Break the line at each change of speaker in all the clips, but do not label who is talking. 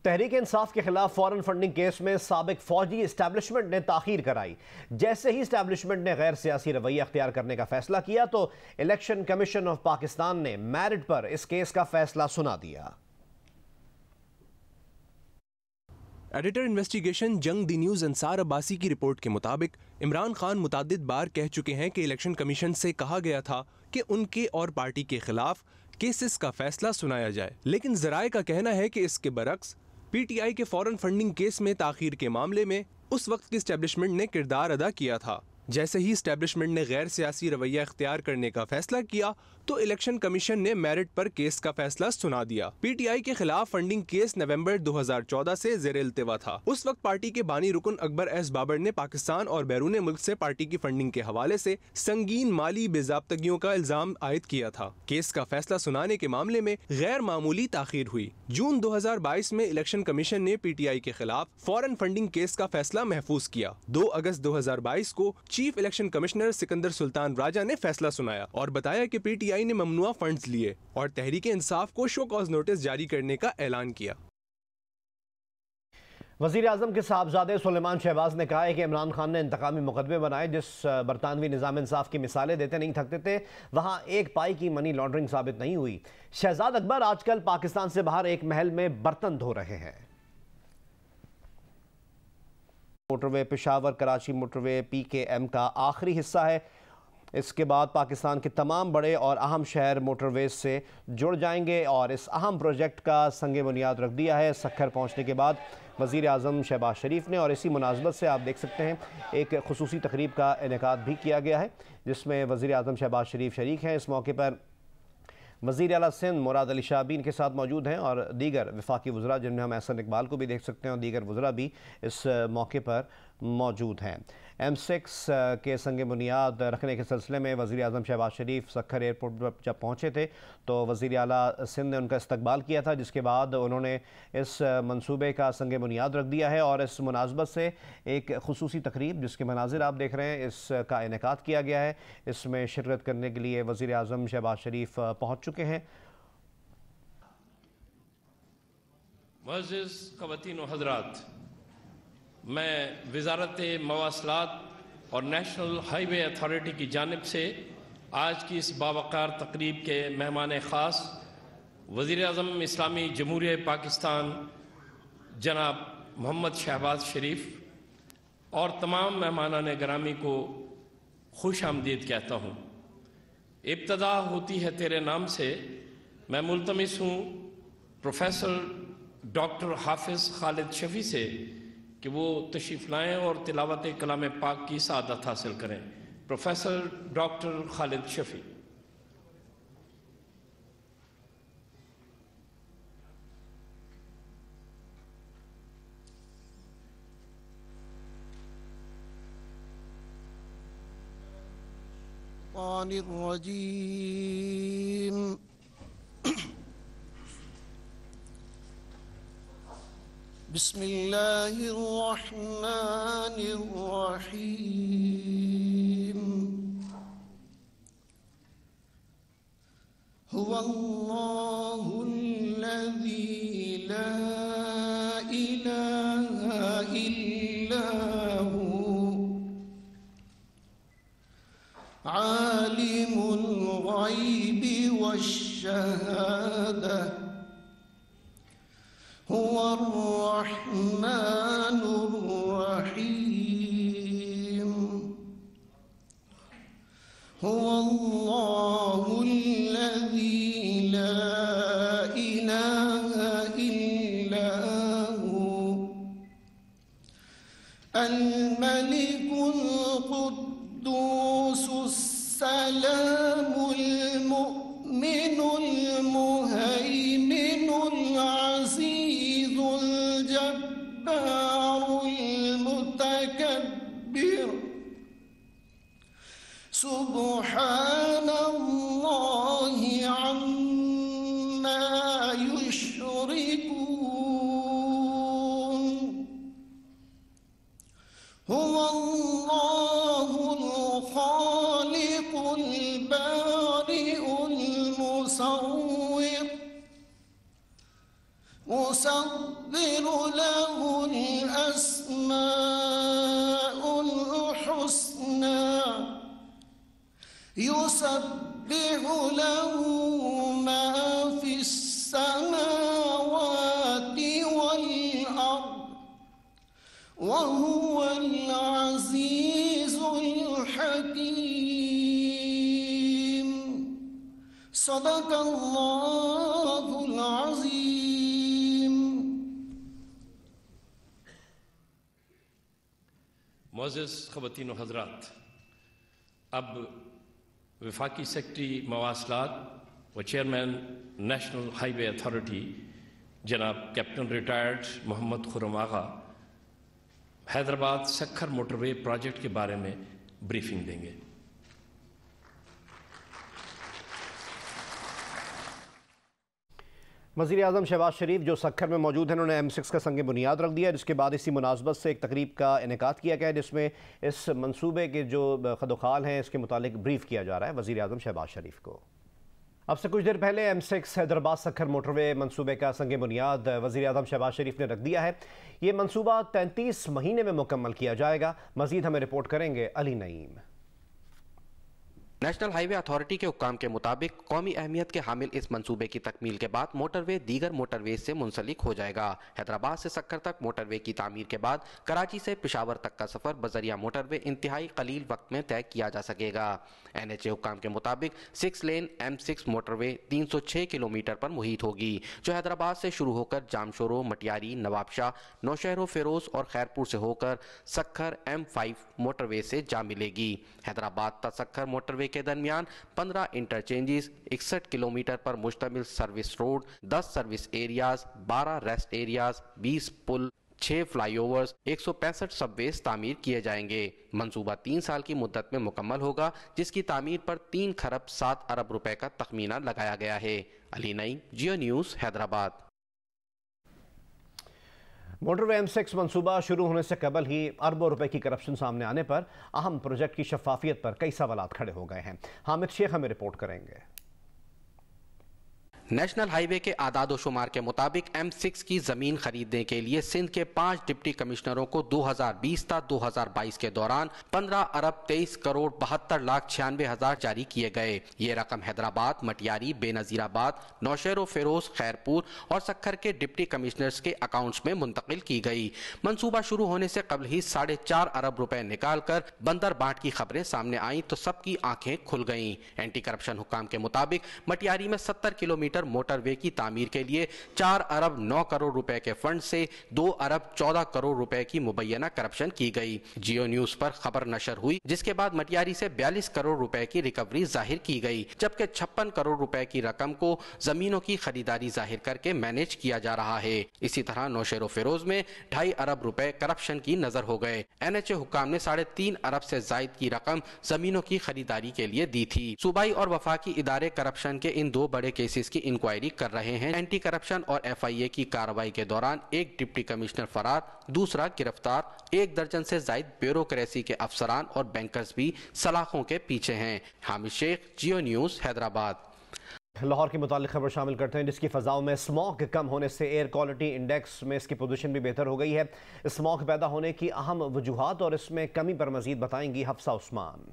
تحریک انصاف کے خلاف فورن funding case میں سابق فوجی اسٹیبلشمنٹ نے تاخیر کرائی۔ جیسے ہی اسٹیبلشمنٹ نے غیر سیاسی رویہ اختیار کرنے کا فیصلہ کیا تو الیکشن کمیشن آف پاکستان نے میرٹ پر اس کیس کا فیصلہ سنا دیا۔
ایڈیٹر انویسٹیگیشن جنگ دی نیوز انصار عباسی کی رپورٹ کے مطابق عمران خان متعدد بار کہہ چکے ہیں کہ الیکشن کمیشن سے کہا گیا تھا کہ ان کے اور پارٹی کے خلاف کیسز کا فیصلہ سنایا جائے، لیکن ذرائع کا کہنا ہے کہ اس کے برعکس پی ٹی آئی کے فورن فنڈنگ کیس میں تاخیر کے معاملے میں اس وقت کی اسٹیبلشمنٹ نے کردار ادا کیا تھا۔ جیسے ہی اسٹیبلشمنٹ نے غیر سیاسی رویہ اختیار کرنے کا فیصلہ کیا تو الیکشن کمیشن نے میرٹ پر کیس کا فیصلہ سنا دیا۔ پی ٹی آئی کے خلاف فنڈنگ کیس نومبر 2014 سے زیر التوا تھا۔ اس وقت پارٹی کے بانی رکن اکبر ایس بابر نے پاکستان اور بیرون ملک سے پارٹی کی فنڈنگ کے حوالے سے سنگین مالی بے ضابطگیوں کا الزام عائد کیا تھا۔ کیس کا فیصلہ سنانے کے معاملے میں غیر معمولی تاخیر ہوئی۔ جون 2022 میں الیکشن کمیشن نے پی ٹی آئی کے خلاف فورن فنڈنگ کیس کا فیصلہ محفوظ کیا۔ 2 اگست 2022 کو چیف الیکشن کمشنر سکندر سلطان راجہ نے فیصلہ سنایا اور بتایا کہ پی ٹی آئی نے ممنوعہ فنڈز لیے اور تحریک انصاف کو شو کاز نوٹس جاری کرنے کا اعلان کیا۔
وزیر اعظم کے صاحبزادے سلیمان شہباز نے کہا ہے کہ عمران خان نے انتقامی مقدمے بنائے، جس برطانوی نظام انصاف کی مثالیں دیتے نہیں تھکتے تھے، وہاں ایک پائی کی منی لانڈرنگ ثابت نہیں ہوئی۔ شہزاد اکبر آج کل پاکستان سے باہر ایک محل میں برتن دھو رہے ہیں۔ موٹر وے پشاور کراچی موٹر وے پی کے ایم کا آخری حصہ ہے۔ اس کے بعد پاکستان کے تمام بڑے اور اہم شہر موٹر ویز سے جڑ جائیں گے اور اس اہم پروجیکٹ کا سنگ بنیاد رکھ دیا ہے۔ سکھر پہنچنے کے بعد وزیر اعظم شہباز شریف نے، اور اسی مناسبت سے آپ دیکھ سکتے ہیں ایک خصوصی تقریب کا انعقاد بھی کیا گیا ہے جس میں وزیر اعظم شہباز شریف شریک ہیں۔ اس موقع پر وزیر اعلیٰ سندھ مراد علی شاہ بھی ان کے ساتھ موجود ہیں اور دیگر وفاقی وزراء جن میں ہم احسن اقبال کو بھی دیکھ سکتے ہیں اور دیگر وزراء بھی اس موقع پر موجود ہیں۔ M6 کے سنگ بنیاد رکھنے کے سلسلے میں وزیر اعظم شہباز شریف سکھر ایئرپورٹ پر جب پہنچے تھے تو وزیر اعلیٰ سندھ نے ان کا استقبال کیا تھا، جس کے بعد انہوں نے اس منصوبے کا سنگ بنیاد رکھ دیا ہے اور اس مناسبت سے ایک خصوصی تقریب جس کے مناظر آپ دیکھ رہے ہیں اس کا انعقاد کیا گیا ہے۔ اس میں شرکت کرنے کے لیے وزیر اعظم شہباز شریف پہنچ چکے ہیں۔
معزز خواتین و حضرات، میں وزارت مواصلات اور نیشنل ہائی وے اتھارٹی کی جانب سے آج کی اس باوقار تقریب کے مہمان خاص وزیر اعظم اسلامی جمہوریہ پاکستان جناب محمد شہباز شریف اور تمام مہمانان گرامی کو خوش آمدید کہتا ہوں۔ ابتدا ہوتی ہے تیرے نام سے، میں ملتمس ہوں پروفیسر ڈاکٹر حافظ خالد شفیع سے کہ وہ تشریف لائیں اور تلاوت کلام پاک کی سعادت حاصل کریں۔ پروفیسر ڈاکٹر خالد شفیع۔
الشیطان الرجیم بسم اللہ الرحمن الرحیم هو اللہ الذی لا الہ الا عالم الغیب والشہادہ هو الرحمن الرحیم هو اللہ الذی لا الہ الا هو الملك القدوس السلام المؤمن المهيمن العزيز الجبار المتكبر سبحان الله عما يشركون يسبح له الأسماء الحسنى يسبح له ما في السماوات والأرض وهو العزيز الحكيم صدق اللہ العظیم.
معزز خواتین و حضرات، اب وفاقی سیکرٹری مواصلات و چیئرمین نیشنل ہائی وے اتھارٹی جناب کیپٹن ریٹائرڈ محمد خرم آغا حیدرآباد سکھر موٹر وے پروجیکٹ کے بارے میں بریفنگ دیں گے.
وزیر اعظم شہباز شریف جو سکھر میں موجود ہیں، انہوں نے M6 کا سنگ بنیاد رکھ دیا، جس کے بعد اسی مناسبت سے ایک تقریب کا انعقاد کیا گیا جس میں اس منصوبے کے جو خدوخال ہیں اس کے متعلق بریف کیا جا رہا ہے وزیر اعظم شہباز شریف کو. اب سے کچھ دیر پہلے M6 حیدرآباد سکھر موٹر وے منصوبے کا سنگ بنیاد وزیر اعظم شہباز شریف نے رکھ دیا ہے. یہ منصوبہ 33 مہینے میں مکمل کیا جائے گا. مزید ہمیں رپورٹ کریں گے علی نعیم.
نیشنل ہائی وے اتھارٹی کے حکام کے مطابق قومی اہمیت کے حامل اس منصوبے کی تکمیل کے بعد موٹر وے دیگر موٹر ویز سے منسلک ہو جائے گا. حیدرآباد سے سکھر تک موٹر وے کی تعمیر کے بعد کراچی سے پشاور تک کا سفر بذریعہ موٹر وے انتہائی قلیل وقت میں طے کیا جا سکے گا. NHA حکام کے مطابق 6 لین M6 موٹر وے 306 کلومیٹر پر محیط ہوگی، جو حیدرآباد سے شروع ہو کر جامشورو، مٹیاری، نواب شاہ، نوشہر و فیروز اور خیرپور سے ہو کر سکھر M5 موٹر وے سے جا ملے گی. حیدرآباد تا سکھر موٹر وے کے درمیان 15 انٹرچینجز، 61 کلومیٹر پر مشتمل service road, 10 service areas, 12 rest areas, 20 پل، 6 فلائی اوورز، 165 سب ویز تعمیر کیے جائیں گے. منصوبہ 3 سال کی مدت میں مکمل ہوگا، جس کی تعمیر پر 3 خرب 7 ارب روپے کا تخمینہ لگایا گیا ہے. علی نعیم، جیو نیوز، حیدرآباد.
موٹر وے M6 منصوبہ شروع ہونے سے قبل ہی اربوں روپے کی کرپشن سامنے آنے پر اہم پروجیکٹ کی شفافیت پر کئی سوالات کھڑے ہو گئے ہیں. حامد شیخ ہمیں رپورٹ کریں گے.
نیشنل ہائی وے کے اعداد و شمار کے مطابق M6 کی زمین خریدنے کے لیے سندھ کے 5 ڈپٹی کمشنروں کو 2020 تا 2022 کے دوران 15 ارب 23 کروڑ 72 لاکھ 96 ہزار جاری کیے گئے. یہ رقم حیدرآباد، مٹیاری، بے نظیر آباد، نوشہر و فیروز، خیرپور اور سکھر کے ڈپٹی کمشنرز کے اکاؤنٹس میں منتقل کی گئی. منصوبہ شروع ہونے سے قبل ہی 4.5 ارب روپے نکال کر بندر بانٹ کی خبریں سامنے آئیں تو سب کی آنکھیں کھل گئیں. اینٹی کرپشن حکام کے مطابق مٹیاری میں 70 کلومیٹر موٹر وے کی تعمیر کے لیے 4 ارب 9 کروڑ روپے کے فنڈ سے 2 ارب 14 کروڑ روپے کی مبینہ کرپشن کی گئی. جیو نیوز پر خبر نشر ہوئی، جس کے بعد مٹیاری سے 42 کروڑ روپے کی ریکوری ظاہر کی گئی، جبکہ 56 کروڑ روپے کی رقم کو زمینوں کی خریداری ظاہر کر کے مینیج کیا جا رہا ہے. اسی طرح نوشہر و فیروز میں 2.5 ارب روپے کرپشن کی نظر ہو گئے. NHA حکام نے 3.5 ارب سے زائد کی رقم زمینوں کی خریداری کے لیے دی تھی. صوبائی اور وفاقی ادارے کرپشن کے ان 2 بڑے کیسز کی انکوائری کر رہے ہیں. اینٹی کرپشن اور FIA کی کارروائی کے دوران ایک ڈپٹی کمشنر فرار، دوسرا گرفتار. 1 درجن سے زائد بیوروکریسی کے افسران اور بینکرز بھی سلاخوں کے پیچھے ہیں. حامد شیخ، جیو نیوز، حیدرآباد.
لاہور کے متعلق خبر شامل کرتے ہیں، جس کی فضاؤں میں اسموگ کم ہونے سے ایئر کوالٹی انڈیکس میں اس کی پوزیشن بھی بہتر ہو گئی ہے. اسموگ پیدا ہونے کی اہم وجوہات اور اس میں کمی پر مزید بتائیں گی حفصہ عثمان.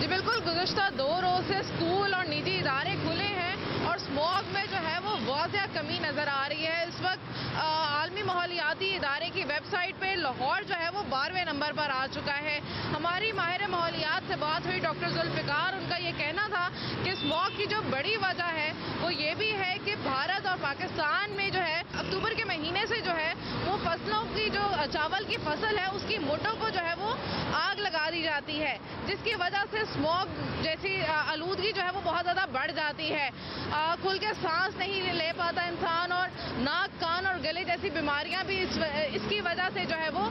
جی بالکل، گزشتہ 2 روز سے اسکول اور نجی ادارے کھلے ہیں اور اسموگ میں جو ہے وہ واضح کمی نظر آ رہی ہے. اس وقت عالمی ماحولیاتی ادارے کی ویب سائٹ پہ لاہور جو ہے وہ 12ویں نمبر پر آ چکا ہے. ہماری ماہر ماحولیات سے بات ہوئی ڈاکٹر ذوالفقار، ان کا یہ کہنا تھا کہ اسموگ کی جو بڑی وجہ ہے وہ یہ بھی ہے کہ بھارت اور پاکستان میں جو ہے اکتوبر کے مہینے سے جو ہے وہ فصلوں کی جو چاول کی فصل ہے اس کی موٹوں کو جو ہے وہ آگ لگا دی جاتی ہے، جس کی وجہ سے اسموگ جیسی آلودگی جو ہے وہ بہت زیادہ بڑھ جاتی ہے. کھل کے سانس نہیں لے پاتا انسان اور ناک، کان اور گلے جیسی بیماریاں بھی اس کی وجہ سے جو ہے وہ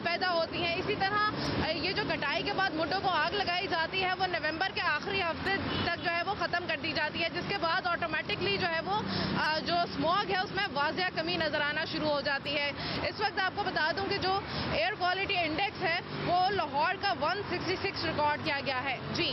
پیدا ہوتی ہیں. اسی طرح یہ جو کٹائی کے بعد موٹوں کو آگ لگائی جاتی ہے وہ نومبر کے آخری ہفتے تک جو ہے وہ ختم کر دی جاتی ہے، جس کے بعد آٹومیٹکلی جو ہے وہ جو اسموگ ہے اس میں واضح کمی نظر آنا شروع ہو جاتی ہے. اس وقت آپ کو بتا دوں کہ جو ایئر کوالٹی انڈیکس ہے وہ لاہور کا 166 ریکارڈ کیا گیا ہے. جی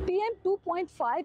PM 2.5